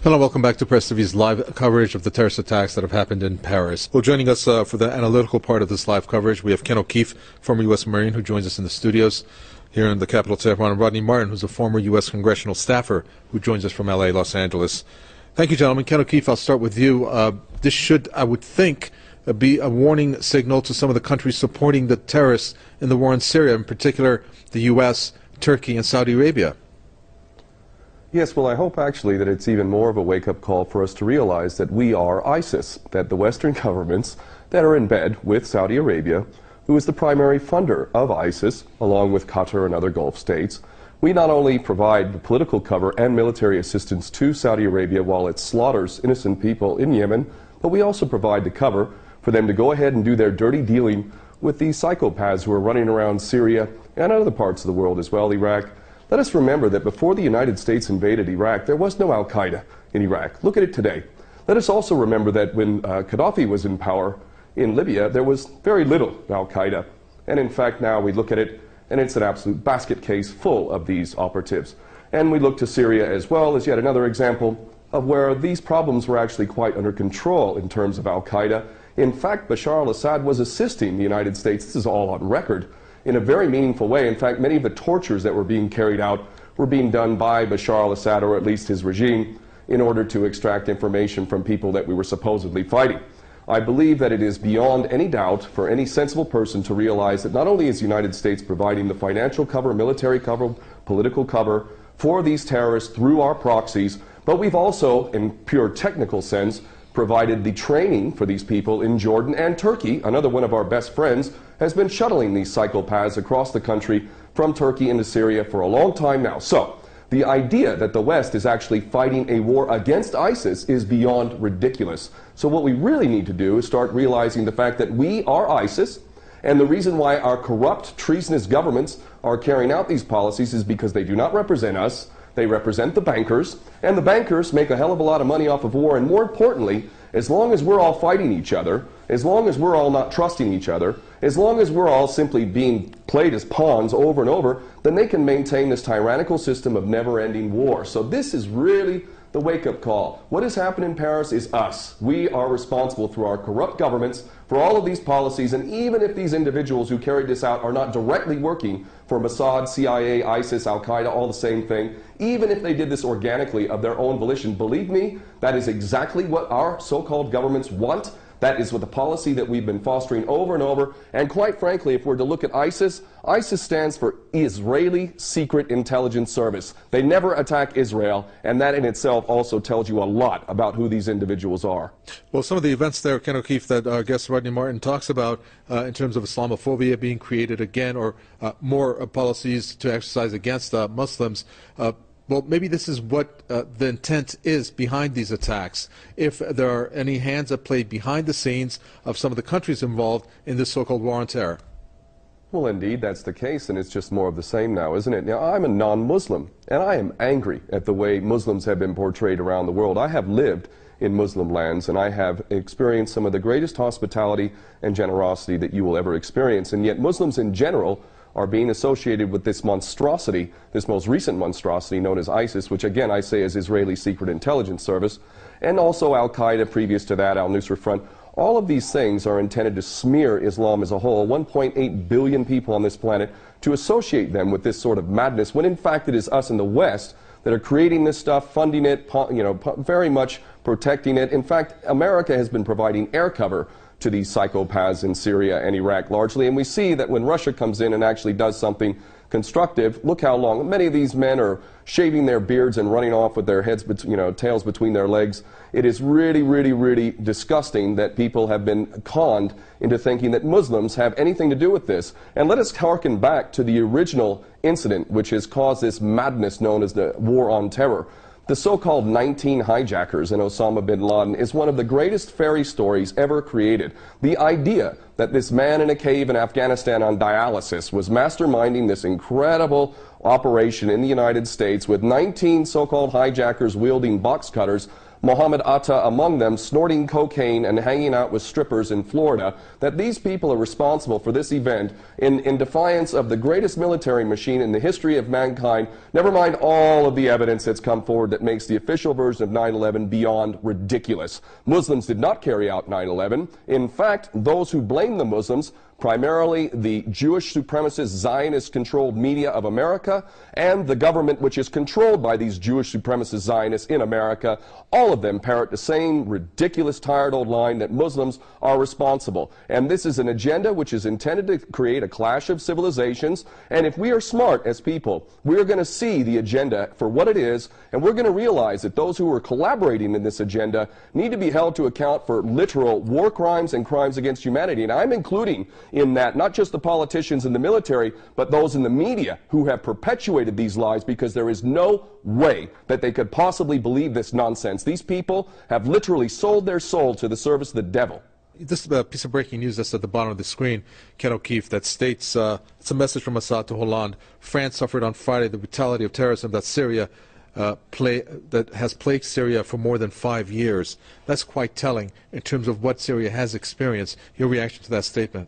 Hello, welcome back to Press TV's live coverage of the terrorist attacks that have happened in Paris. Well, joining us for the analytical part of this live coverage, we have Ken O'Keefe, former U.S. Marine, who joins us in the studios here in the capital, Tehran, and Rodney Martin, who's a former U.S. congressional staffer, who joins us from L.A., Los Angeles. Thank you, gentlemen. Ken O'Keefe, I'll start with you. This should, I would think, be a warning signal to some of the countries supporting the terrorists in the war in Syria, in particular the U.S., Turkey, and Saudi Arabia. Yes, well, I hope actually that it's even more of a wake-up call for us to realize that we are ISIS, that the Western governments that are in bed with Saudi Arabia, who is the primary funder of ISIS, along with Qatar and other Gulf states, we not only provide the political cover and military assistance to Saudi Arabia while it slaughters innocent people in Yemen, but we also provide the cover for them to go ahead and do their dirty dealing with these psychopaths who are running around Syria and other parts of the world as well, Iraq. Let us remember that before the United States invaded Iraq, there was no al-Qaeda in Iraq. Look at it today. Let us also remember that when Gaddafi was in power in Libya, there was very little al-Qaeda. And in fact, now we look at it, and it's an absolute basket case full of these operatives. And we look to Syria as well as yet another example of where these problems were actually quite under control in terms of al-Qaeda. In fact, Bashar al-Assad was assisting the United States, this is all on record, in a very meaningful way. In fact, many of the tortures that were being carried out were being done by Bashar al-Assad, or at least his regime, in order to extract information from people that we were supposedly fighting. I believe that it is beyond any doubt for any sensible person to realize that not only is the United States providing the financial cover, military cover, political cover for these terrorists through our proxies, but we've also, in pure technical sense, provided the training for these people in Jordan, and Turkey, another one of our best friends, has been shuttling these psychopaths across the country from Turkey into Syria for a long time now. So, the idea that the West is actually fighting a war against ISIS is beyond ridiculous. So what we really need to do is start realizing the fact that we are ISIS, and the reason why our corrupt, treasonous governments are carrying out these policies is because they do not represent us. They represent the bankers, and the bankers make a hell of a lot of money off of war, and more importantly, as long as we're all fighting each other, as long as we're all not trusting each other, as long as we're all simply being played as pawns over and over, then they can maintain this tyrannical system of never-ending war. So this is really the wake-up call. What has happened in Paris is us. We are responsible through our corrupt governments for all of these policies, and even if these individuals who carried this out are not directly working for Mossad, CIA, ISIS, Al-Qaeda, all the same thing, even if they did this organically of their own volition, believe me, that is exactly what our so-called governments want. That is what the policy that we've been fostering over and over. And quite frankly, if we're to look at ISIS, ISIS stands for Israeli Secret Intelligence Service. They never attack Israel, and that in itself also tells you a lot about who these individuals are. Well, some of the events there, Ken O'Keefe, that our guest Rodney Martin talks about in terms of Islamophobia being created again, or more policies to exercise against Muslims, well, maybe this is what the intent is behind these attacks. If there are any hands at play behind the scenes of some of the countries involved in this so-called war on terror. Well, indeed, that's the case, and it's just more of the same now, isn't it? Now, I'm a non-Muslim, and I am angry at the way Muslims have been portrayed around the world. I have lived in Muslim lands, and I have experienced some of the greatest hospitality and generosity that you will ever experience, and yet Muslims in general are being associated with this monstrosity, this most recent monstrosity known as ISIS, which again I say is Israeli Secret Intelligence Service, and also Al-Qaeda previous to that, Al-Nusra Front. All of these things are intended to smear Islam as a whole, 1.8 billion people on this planet, to associate them with this sort of madness, when in fact it is us in the West that are creating this stuff, funding it, very much protecting it. In fact, America has been providing air cover to these psychopaths in Syria and Iraq largely, and we see that when Russia comes in and actually does something constructive, look how long many of these men are shaving their beards and running off with their heads, tails between their legs. It is really, really, really disgusting that people have been conned into thinking that Muslims have anything to do with this. And let us harken back to the original incident which has caused this madness known as the war on terror. The so-called 19 hijackers in Osama bin Laden is one of the greatest fairy stories ever created. The idea that this man in a cave in Afghanistan on dialysis was masterminding this incredible operation in the United States with 19 so-called hijackers wielding box cutters, Mohammed Atta among them, snorting cocaine and hanging out with strippers in Florida, that these people are responsible for this event in defiance of the greatest military machine in the history of mankind, never mind all of the evidence that's come forward that makes the official version of 9/11 beyond ridiculous. Muslims did not carry out 9/11. In fact, those who blame the Muslims, primarily the Jewish supremacist Zionist-controlled media of America and the government which is controlled by these Jewish supremacist Zionists in America, all of them parrot the same ridiculous, tired old line that Muslims are responsible. And this is an agenda which is intended to create a clash of civilizations. And if we are smart as people, we are going to see the agenda for what it is, and we're going to realize that those who are collaborating in this agenda need to be held to account for literal war crimes and crimes against humanity. And I'm including in that not just the politicians and the military, but those in the media who have perpetuated these lies, because there is no way that they could possibly believe this nonsense. These people have literally sold their soul to the service of the devil. This piece of breaking news that's at the bottom of the screen, Ken O'Keefe, that states, it's a message from Assad to Hollande. France suffered on Friday the brutality of terrorism that that has plagued Syria for more than 5 years. That's quite telling in terms of what Syria has experienced. Your reaction to that statement?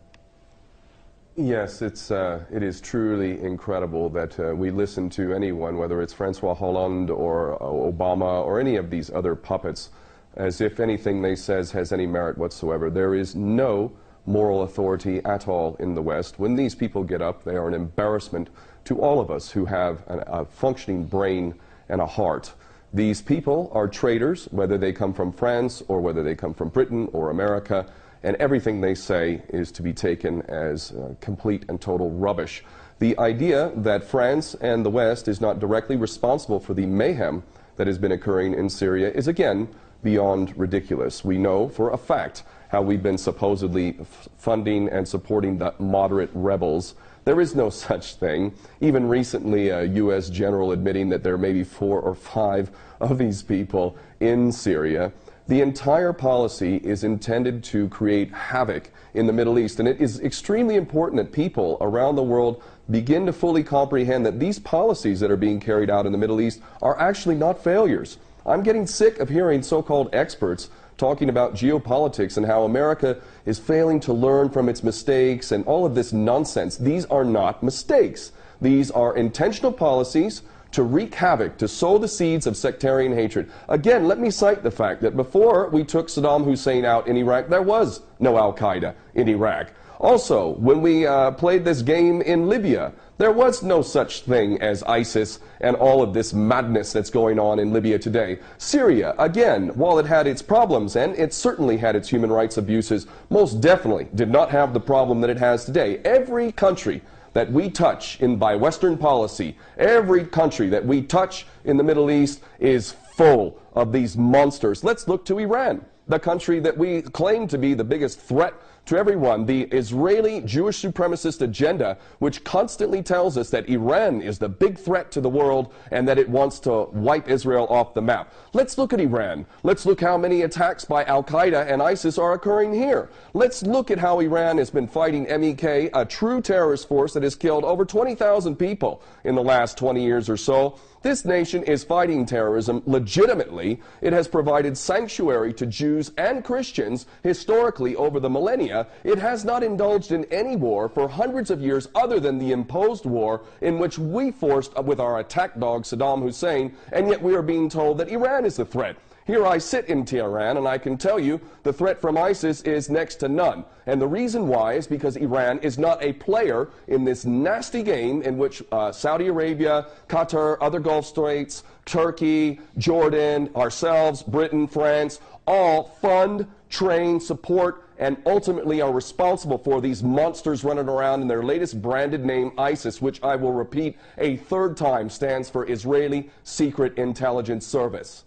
Yes, it is truly incredible that we listen to anyone, whether it's Francois Hollande or Obama or any of these other puppets, as if anything they says has any merit whatsoever. There is no moral authority at all in the West. When these people get up, they are an embarrassment to all of us who have a functioning brain and a heart. These people are traitors, whether they come from France or whether they come from Britain or America, and everything they say is to be taken as complete and total rubbish. The idea that France and the West is not directly responsible for the mayhem that has been occurring in Syria is again beyond ridiculous. We know for a fact how we've been supposedly funding and supporting the moderate rebels. There is no such thing. Even recently, a U.S. general admitting that there may be 4 or 5 of these people in Syria. The entire policy is intended to create havoc in the Middle East, and it is extremely important that people around the world begin to fully comprehend that these policies that are being carried out in the Middle East are actually not failures. I'm getting sick of hearing so-called experts talking about geopolitics and how America is failing to learn from its mistakes and all of this nonsense. These are not mistakes. These are intentional policies to wreak havoc, to sow the seeds of sectarian hatred. Again, let me cite the fact that before we took Saddam Hussein out in Iraq, there was no Al-Qaeda in Iraq. Also, when we played this game in Libya, there was no such thing as ISIS and all of this madness that's going on in Libya today. Syria, again, while it had its problems, and it certainly had its human rights abuses, most definitely did not have the problem that it has today. Every country that we touch by Western policy, every country that we touch in the Middle East is full of these monsters. Let's look to Iran, the country that we claim to be the biggest threat to everyone, the Israeli Jewish supremacist agenda, which constantly tells us that Iran is the big threat to the world and that it wants to wipe Israel off the map. Let's look at Iran. Let's look how many attacks by Al-Qaeda and ISIS are occurring here. Let's look at how Iran has been fighting MEK, a true terrorist force that has killed over 20,000 people in the last 20 years or so. This nation is fighting terrorism legitimately. It has provided sanctuary to Jews and Christians historically over the millennia. It has not indulged in any war for hundreds of years other than the imposed war in which we forced with our attack dog Saddam Hussein, and yet we are being told that Iran is the threat. Here I sit in Tehran, and I can tell you the threat from ISIS is next to none. And the reason why is because Iran is not a player in this nasty game in which Saudi Arabia, Qatar, other Gulf states, Turkey, Jordan, ourselves, Britain, France, all fund, train, support, and ultimately are responsible for these monsters running around in their latest branded name, ISIS, which I will repeat a third time stands for Israeli Secret Intelligence Service.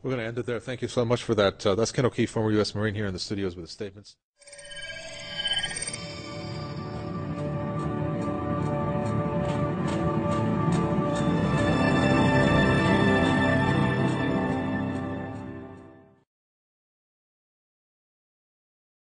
We're going to end it there. Thank you so much for that. That's Ken O'Keefe, former U.S. Marine, here in the studios with the statements.